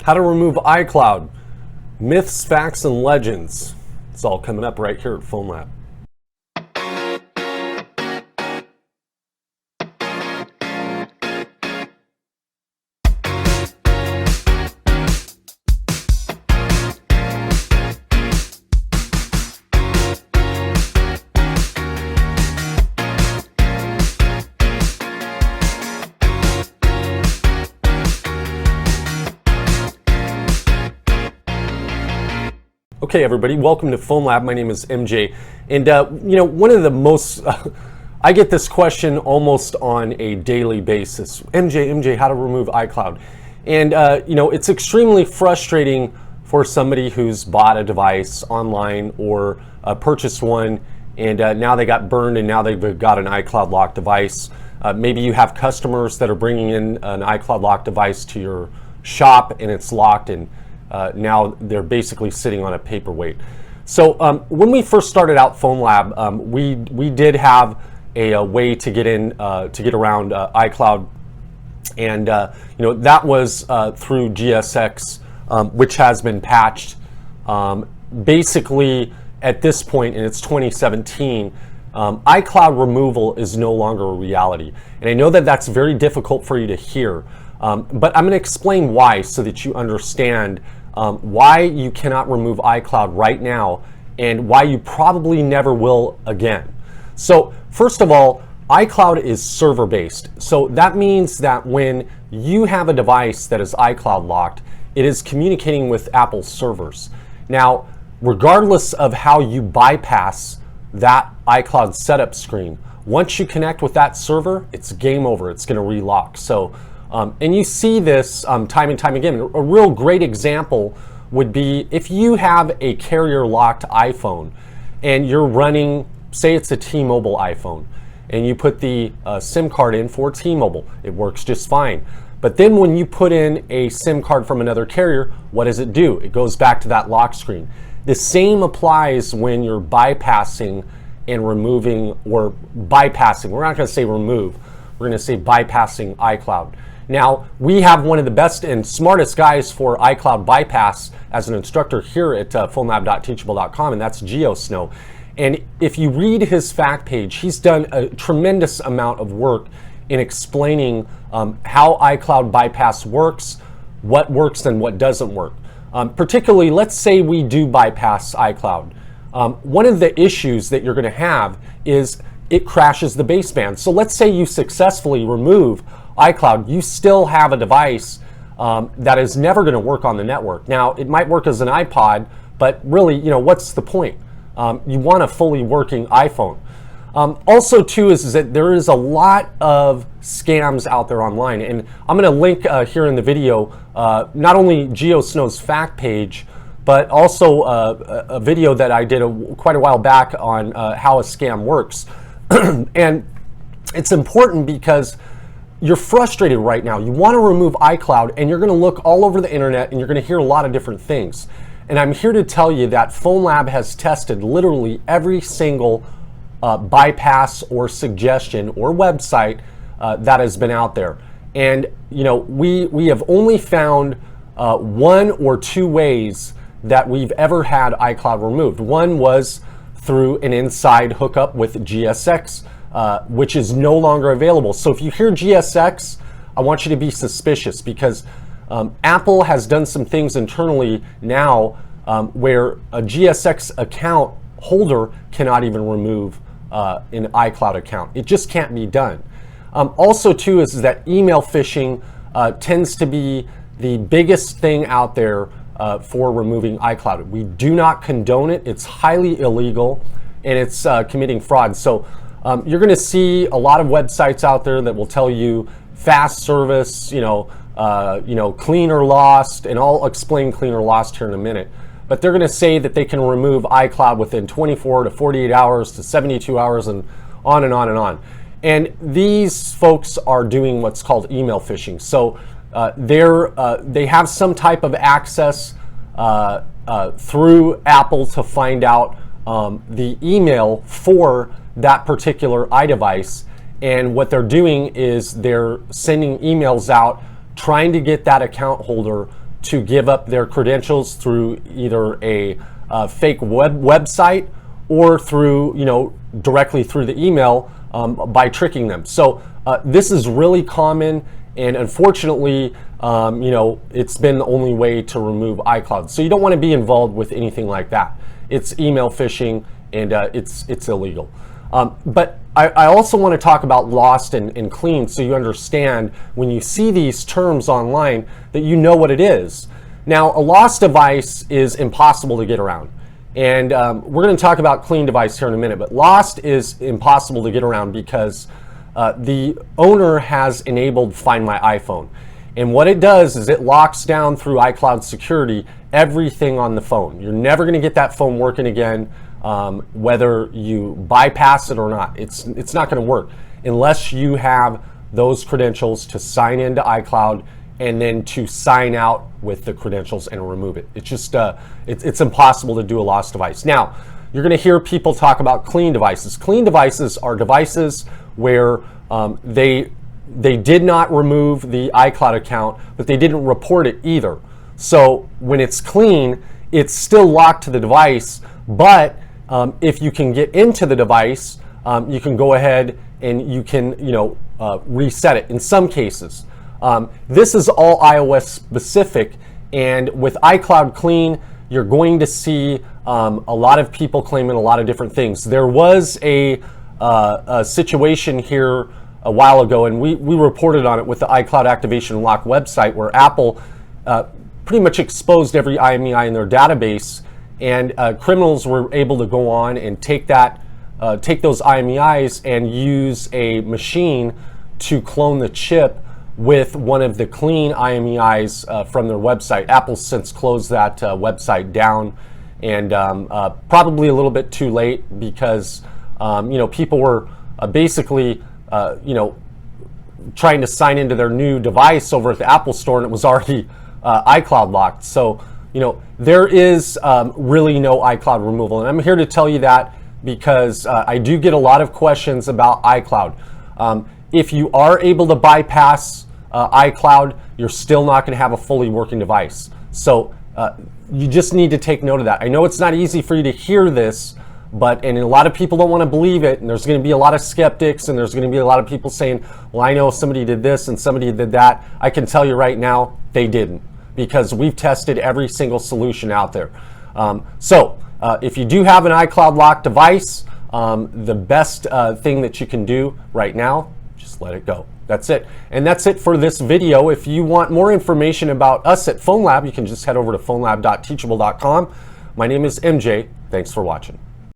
How to remove iCloud. Myths, facts, and legends. It's all coming up right here at Phonlab. Okay, everybody, welcome to Phonlab. My name is MJ, and one of the most I get this question almost on a daily basis. MJ, how to remove iCloud? And it's extremely frustrating for somebody who's bought a device online or purchased one, and now they got burned, and now they've got an iCloud locked device. Maybe you have customers that are bringing in an iCloud locked device to your shop, and it's locked, and now they're basically sitting on a paperweight. So when we first started out Phonlab, we did have a way to get in, to get around iCloud, and that was through GSX, which has been patched. Basically, at this point, and it's 2017, iCloud removal is no longer a reality, and I know that that's very difficult for you to hear, but I'm going to explain why so that you understand why you cannot remove iCloud right now and why you probably never will again. So first of all, iCloud is server based. So that means that when you have a device that is iCloud locked, it is communicating with Apple's servers. Now, regardless of how you bypass that iCloud setup screen, once you connect with that server, it's game over. It's going to relock. So and you see this time and time again. A real great example would be if you have a carrier locked iPhone and you're running, say it's a T-Mobile iPhone, and you put the SIM card in for T-Mobile, it works just fine. But then when you put in a SIM card from another carrier, what does it do? It goes back to that lock screen. The same applies when you're bypassing and removing, or bypassing. We're not going to say remove. We're going to say bypassing iCloud. Now, we have one of the best and smartest guys for iCloud bypass as an instructor here at phonlab.teachable.com, and that's Ge0Sn0w. And if you read his fact page, he's done a tremendous amount of work in explaining how iCloud bypass works, what works and what doesn't work. Particularly, let's say we do bypass iCloud. One of the issues that you're going to have is it crashes the baseband. So let's say you successfully remove iCloud, you still have a device that is never going to work on the network. Now, it might work as an iPod, but really, what's the point? You want a fully working iPhone. Also, too, is that there is a lot of scams out there online, and I'm going to link here in the video not only Ge0Sn0w's fact page, but also a video that I did quite a while back on how a scam works. And it's important because you're frustrated right now. You want to remove iCloud, and you're going to look all over the internet, and you're going to hear a lot of different things. And I'm here to tell you that Phonlab has tested literally every single bypass or suggestion or website that has been out there. And we have only found one or two ways that we've ever had iCloud removed. One was through an inside hookup with GSX, which is no longer available. So if you hear GSX, I want you to be suspicious, because Apple has done some things internally now where a GSX account holder cannot even remove an iCloud account. It just can't be done. Also, too, is that email phishing tends to be the biggest thing out there for removing iCloud. We do not condone it. It's highly illegal, and it's committing fraud. So you're going to see a lot of websites out there that will tell you fast service, clean or lost, and I'll explain clean or lost here in a minute. But they're going to say that they can remove iCloud within 24 to 48 hours to 72 hours and on and on and on. And these folks are doing what's called email phishing. So they have some type of access through Apple to find out the email for that particular iDevice, and what they're doing is they're sending emails out trying to get that account holder to give up their credentials through either a fake website or through, directly through the email by tricking them. So this is really common, and unfortunately, it's been the only way to remove iCloud. So you don't want to be involved with anything like that. It's email phishing, and it's illegal. But I also want to talk about lost and clean, so you understand when you see these terms online that you know what it is. Now, a lost device is impossible to get around. And we're going to talk about clean device here in a minute, but lost is impossible to get around because the owner has enabled Find My iPhone. And what it does is it locks down through iCloud security everything on the phone. You're never going to get that phone working again, whether you bypass it or not. It's not going to work unless you have those credentials to sign into iCloud and then to sign out with the credentials and remove it. It's just it's impossible to do a lost device. Now, you're going to hear people talk about clean devices. Clean devices are devices where they did not remove the iCloud account, but they didn't report it either. So when it's clean, it's still locked to the device, but if you can get into the device, you can go ahead and you can reset it in some cases. This is all iOS specific, and with iCloud Clean, you're going to see a lot of people claiming a lot of different things. There was a situation here a while ago, and we reported on it with the iCloud Activation Lock website, where Apple pretty much exposed every IMEI in their database, and criminals were able to go on and take those IMEIs and use a machine to clone the chip with one of the clean IMEIs from their website. Apple's since closed that website down, and probably a little bit too late because people were basically trying to sign into their new device over at the Apple Store, and it was already iCloud locked. So there is really no iCloud removal, and I'm here to tell you that because I do get a lot of questions about iCloud. If you are able to bypass iCloud, you're still not going to have a fully working device. So you just need to take note of that. I know it's not easy for you to hear this, and a lot of people don't want to believe it, and there's going to be a lot of skeptics, and there's going to be a lot of people saying, well, I know somebody did this and somebody did that. I can tell you right now, they didn't, because we've tested every single solution out there. If you do have an iCloud locked device, the best thing that you can do right now, just let it go. That's it. And that's it for this video. If you want more information about us at Phonlab, you can just head over to phonlab.teachable.com. My name is MJ. Thanks for watching.